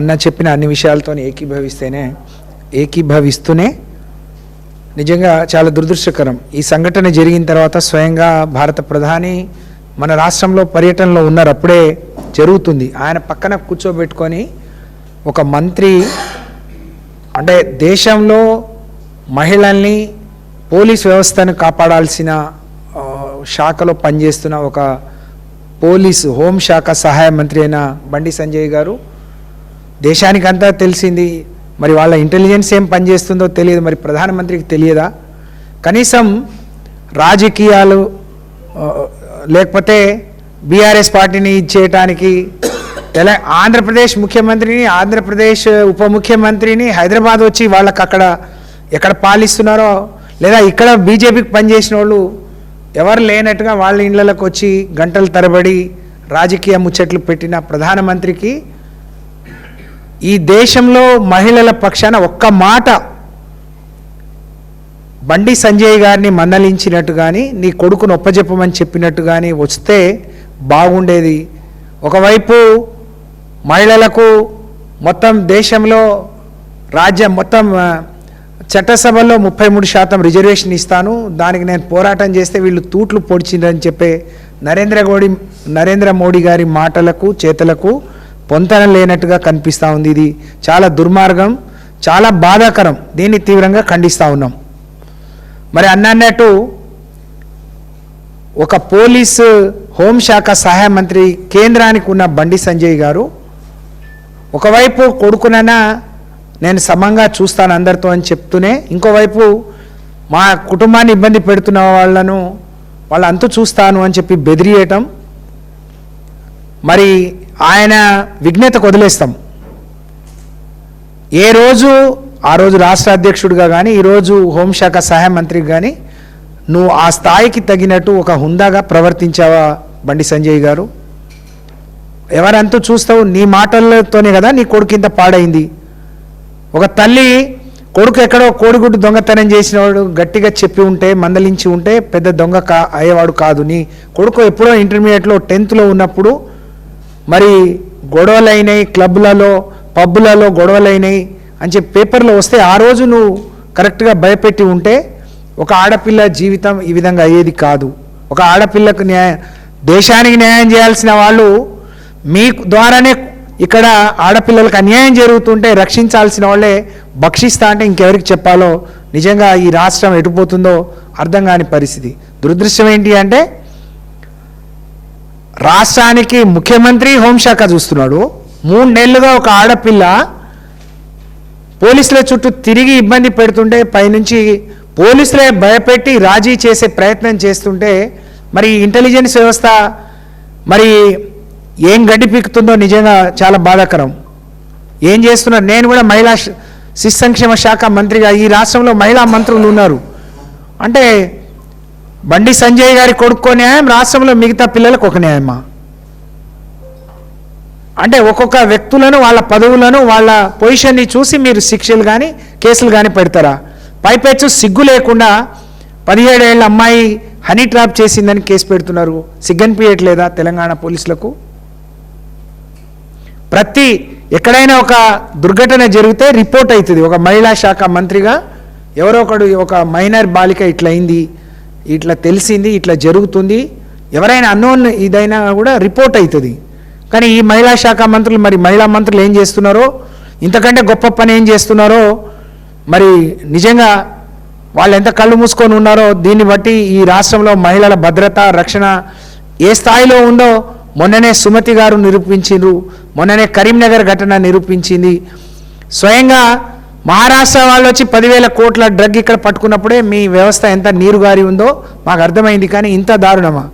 అన్న చెప్పిన అన్ని విషయాలతో ఏకీభవిస్తూనే నిజంగా చాలా దురదృష్టకరం. ఈ సంఘటన జరిగిన తర్వాత స్వయంగా భారత ప్రధాని మన రాష్ట్రంలో పర్యటనలో ఉన్నారు, అప్పుడే జరుగుతుంది. ఆయన పక్కన కూర్చోబెట్టుకొని ఒక మంత్రి అంటే దేశంలో మహిళల్ని పోలీస్ వ్యవస్థను కాపాడాల్సిన శాఖలో పనిచేస్తున్న ఒక పోలీసు హోంశాఖ సహాయ మంత్రి అయిన బండి సంజయ్ గారు దేశానికంతా తెలిసింది. మరి వాళ్ళ ఇంటెలిజెన్స్ ఏం పనిచేస్తుందో తెలియదు, మరి ప్రధానమంత్రికి తెలియదా? కనీసం రాజకీయాలు లేకపోతే బీఆర్ఎస్ పార్టీని ఇచ్చేయటానికి ఆంధ్రప్రదేశ్ ముఖ్యమంత్రిని, ఆంధ్రప్రదేశ్ ఉప ముఖ్యమంత్రిని హైదరాబాద్ వచ్చి వాళ్ళకి అక్కడ ఎక్కడ పాలిస్తున్నారో లేదా ఇక్కడ బీజేపీకి పనిచేసిన వాళ్ళు ఎవరు లేనట్టుగా వాళ్ళ ఇళ్లలోకి వచ్చి గంటల తరబడి రాజకీయ ముచ్చట్లు పెట్టిన ప్రధానమంత్రికి ఈ దేశంలో మహిళల పక్షాన ఒక్క మాట బండి సంజయ్ గారిని మందలించినట్టు కానీ నీ కొడుకును ఒప్పజెప్పమని చెప్పినట్టు కానీ వస్తే బాగుండేది. ఒకవైపు మహిళలకు మొత్తం దేశంలో మొత్తం చట్టసభలో 33% రిజర్వేషన్ ఇస్తాను, దానికి నేను పోరాటం చేస్తే వీళ్ళు తూట్లు పొడిచిందని చెప్పే నరేంద్ర మోడీ గారి మాటలకు చేతలకు పొంతన లేనట్టుగా కనిపిస్తూ ఉంది. ఇది చాలా దుర్మార్గం, చాలా బాధాకరం. దీన్ని తీవ్రంగా ఖండిస్తూ ఉన్నాం. మరి అన్నట్టు ఒక పోలీసు హోంశాఖ సహాయ మంత్రి కేంద్రానికి ఉన్న బండి సంజయ్ గారు ఒకవైపు కొడుకునైనా నేను సమంగా చూస్తాను అందరితో అని చెప్తూనే, ఇంకోవైపు మా కుటుంబాన్ని ఇబ్బంది పెడుతున్న వాళ్ళ అంతు చూస్తాను అని చెప్పి బెదిరియటం, మరి ఆయన విఘ్నతకు వదిలేస్తాం. ఆ రోజు రాష్ట్ర అధ్యక్షుడిగా కానీ ఈరోజు హోంశాఖ సహాయ మంత్రికి కానీ నువ్వు ఆ స్థాయికి తగినట్టు ఒక హుందాగా ప్రవర్తించావా బండి సంజయ్ గారు? ఎవరంతూ చూస్తావు? నీ మాటలతోనే కదా నీ కొడుకు ఇంత పాడైంది. ఒక తల్లి కొడుకు ఎక్కడో కోడిగుడ్డు దొంగతనం చేసినవాడు గట్టిగా చెప్పి ఉంటే, మందలించి ఉంటే పెద్ద దొంగ అయ్యేవాడు కాదు. నీ కొడుకు ఎప్పుడో ఇంటర్మీడియట్లో 10th ఉన్నప్పుడు మరి గొడవలైనాయి, క్లబ్లలో పబ్బులలో గొడవలైనాయి అని చెప్పి పేపర్లో వస్తే ఆ రోజు నువ్వు కరెక్ట్గా భయపెట్టి ఉంటే ఒక ఆడపిల్ల జీవితం ఈ విధంగా అయ్యేది కాదు. ఒక ఆడపిల్లకు దేశానికి న్యాయం చేయాల్సిన వాళ్ళు మీ ద్వారానే ఇక్కడ ఆడపిల్లలకు అన్యాయం జరుగుతుంటే రక్షించాల్సిన వాళ్ళే భక్షిస్తా అంటే ఇంకెవరికి చెప్పాలో నిజంగా ఈ రాష్ట్రం ఎటుపోతుందో అర్థం కాని పరిస్థితి. దురదృష్టం ఏంటి అంటే రాష్ట్రానికి ముఖ్యమంత్రి హోంశాఖ చూస్తున్నాడు. 3 నెలలుగా ఒక ఆడపిల్ల పోలీసుల చుట్టూ తిరిగి ఇబ్బంది పెడుతుంటే పైనుంచి పోలీసులే భయపెట్టి రాజీ చేసే ప్రయత్నం చేస్తుంటే మరి ఇంటెలిజెన్స్ వ్యవస్థ మరి ఏం గడ్డి పీకుతుందో నిజంగా చాలా బాధాకరం. ఏం చేస్తున్నారు? నేను కూడా మహిళా శిశు సంక్షేమ శాఖ మంత్రిగా ఈ రాష్ట్రంలో మహిళా మంత్రులు ఉన్నారు అంటే బండి సంజయ్ గారి కొడుకో న్యాయం, రాష్ట్రంలో మిగతా పిల్లలకు ఒక న్యాయమా? అంటే ఒక్కొక్క వ్యక్తులను వాళ్ళ పదవులను వాళ్ళ పొజిషన్ని చూసి మీరు శిక్షలు కానీ కేసులు కానీ పెడతారా? పైపెచ్చు సిగ్గు లేకుండా 17 ఏళ్ల అమ్మాయి హనీ ట్రాప్ చేసిందని కేసు పెడుతున్నారు. సిగ్గనిపించట్లేదా తెలంగాణ పోలీసులకు? ఎక్కడైనా ఒక దుర్ఘటన జరిగితే రిపోర్ట్ అవుతుంది. ఒక మహిళా శాఖ మంత్రిగా ఎవరో ఒకడు ఒక మైనర్ బాలిక ఇట్లా అయింది, ఇట్లా తెలిసింది, ఇట్లా జరుగుతుంది, ఎవరైనా అన్నోన్ ఇదైనా కూడా రిపోర్ట్ అవుతుంది. కానీ ఈ మహిళా శాఖ మంత్రులు మరి మహిళా మంత్రులు ఏం చేస్తున్నారో, ఇంతకంటే గొప్ప పని ఏం చేస్తున్నారో, మరి నిజంగా వాళ్ళు ఎంత కళ్ళు మూసుకొని ఉన్నారో దీన్ని బట్టి ఈ రాష్ట్రంలో మహిళల భద్రత రక్షణ ఏ స్థాయిలో ఉందో మొన్ననే సుమతి గారు నిరూపించారు. మొన్ననే కరీంనగర్ ఘటన నిరూపించింది. స్వయంగా మహారాష్ట్ర వాళ్ళు వచ్చి 10,000 కోట్ల డ్రగ్ ఇక్కడ పట్టుకున్నప్పుడే మీ వ్యవస్థ ఎంత నీరుగారి ఉందో మాకు అర్థమైంది. కానీ ఇంత దారుణమా?